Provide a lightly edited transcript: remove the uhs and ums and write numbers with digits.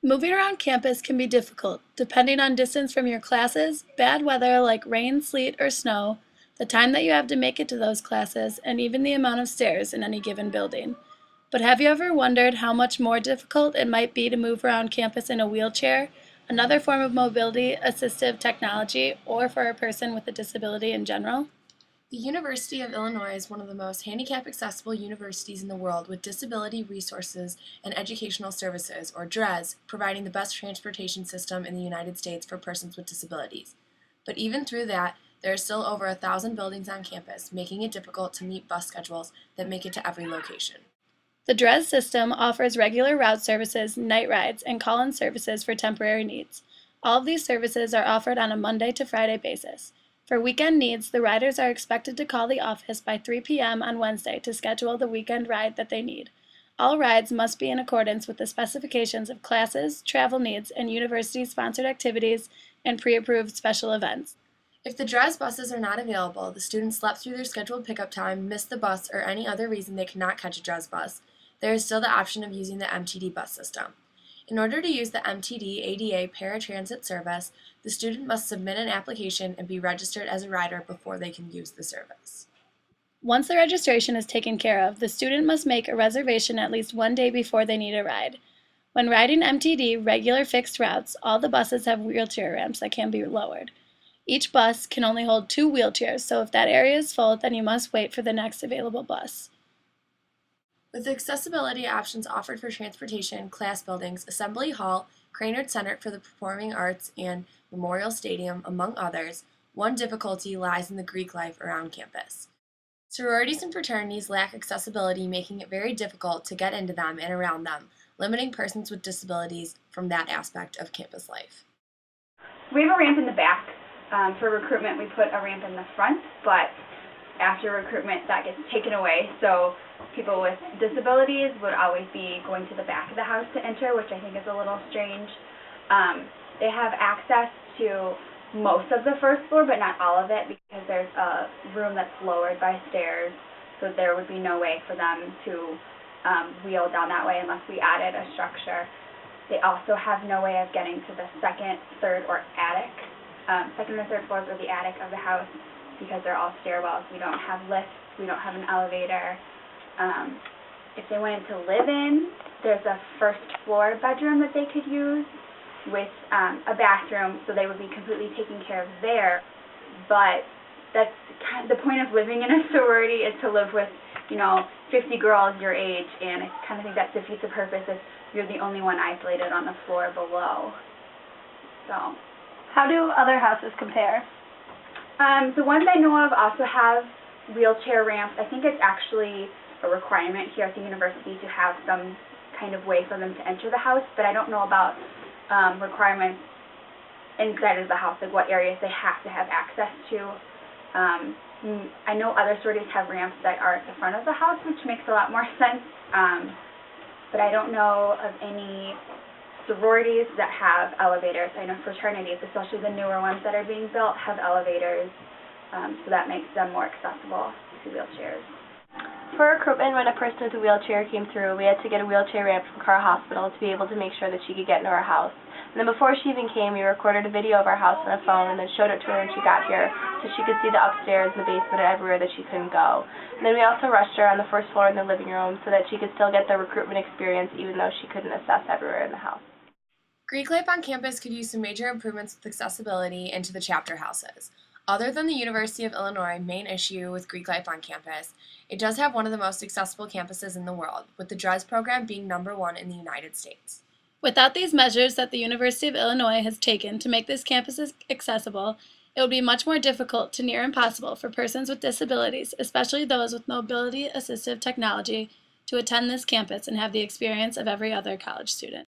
Moving around campus can be difficult, depending on distance from your classes, bad weather like rain, sleet, or snow, the time that you have to make it to those classes, and even the amount of stairs in any given building. But have you ever wondered how much more difficult it might be to move around campus in a wheelchair, another form of mobility assistive technology, or for a person with a disability in general? The University of Illinois is one of the most handicap-accessible universities in the world with disability resources and educational services, or DRES, providing the best transportation system in the United States for persons with disabilities. But even through that, there are still over 1,000 buildings on campus, making it difficult to meet bus schedules that make it to every location. The DRES system offers regular route services, night rides, and call-in services for temporary needs. All of these services are offered on a Monday to Friday basis. For weekend needs, the riders are expected to call the office by 3 p.m. on Wednesday to schedule the weekend ride that they need. All rides must be in accordance with the specifications of classes, travel needs, and university-sponsored activities and pre-approved special events. If the DRES buses are not available, the students slept through their scheduled pickup time, missed the bus, or any other reason they could not catch a DRES bus, there is still the option of using the MTD bus system. In order to use the MTD ADA paratransit service, the student must submit an application and be registered as a rider before they can use the service. Once the registration is taken care of, the student must make a reservation at least one day before they need a ride. When riding MTD regular fixed routes, all the buses have wheelchair ramps that can be lowered. Each bus can only hold 2 wheelchairs, so if that area is full, then you must wait for the next available bus. With the accessibility options offered for transportation, class buildings, Assembly Hall, Cranard Center for the Performing Arts, and Memorial Stadium, among others, one difficulty lies in the Greek life around campus. Sororities and fraternities lack accessibility, making it very difficult to get into them and around them, limiting persons with disabilities from that aspect of campus life. We have a ramp in the back. For recruitment, we put a ramp in the front, but after recruitment, that gets taken away. So people with disabilities would always be going to the back of the house to enter, which I think is a little strange. They have access to most of the first floor, but not all of it, because there's a room that's lowered by stairs, so there would be no way for them to wheel down that way unless we added a structure. They also have no way of getting to the second, third, or attic. Second and third floors are the attic of the house because they're all stairwells. We don't have lifts. We don't have an elevator. If they wanted to live in, there's a first floor bedroom that they could use with a bathroom, so they would be completely taken care of there. But that's kind of the point of living in a sorority, is to live with, 50 girls your age, and I kind of think that defeats the purpose if you're the only one isolated on the floor below. So, How do other houses compare? the ones I know of also have wheelchair ramps. I think it's actually a requirement here at the university to have some kind of way for them to enter the house, but I don't know about requirements inside of the house, like what areas they have to have access to. I know other sororities have ramps that are at the front of the house, which makes a lot more sense, but I don't know of any sororities that have elevators. I know fraternities, especially the newer ones that are being built, have elevators, so that makes them more accessible to wheelchairs. For recruitment, when a person with a wheelchair came through, we had to get a wheelchair ramp from Carr Hospital to be able to make sure that she could get into our house. And then before she even came, we recorded a video of our house on a phone and then showed it to her when she got here so she could see the upstairs and the basement and everywhere that she couldn't go. And then we also rushed her on the first floor in the living room so that she could still get the recruitment experience even though she couldn't access everywhere in the house. Greek life on campus could use some major improvements with accessibility into the chapter houses. Other than the University of Illinois' main issue with Greek life on campus, it does have one of the most accessible campuses in the world, with the DRES program being #1 in the United States. Without these measures that the University of Illinois has taken to make this campus accessible, it would be much more difficult to near impossible for persons with disabilities, especially those with mobility assistive technology, to attend this campus and have the experience of every other college student.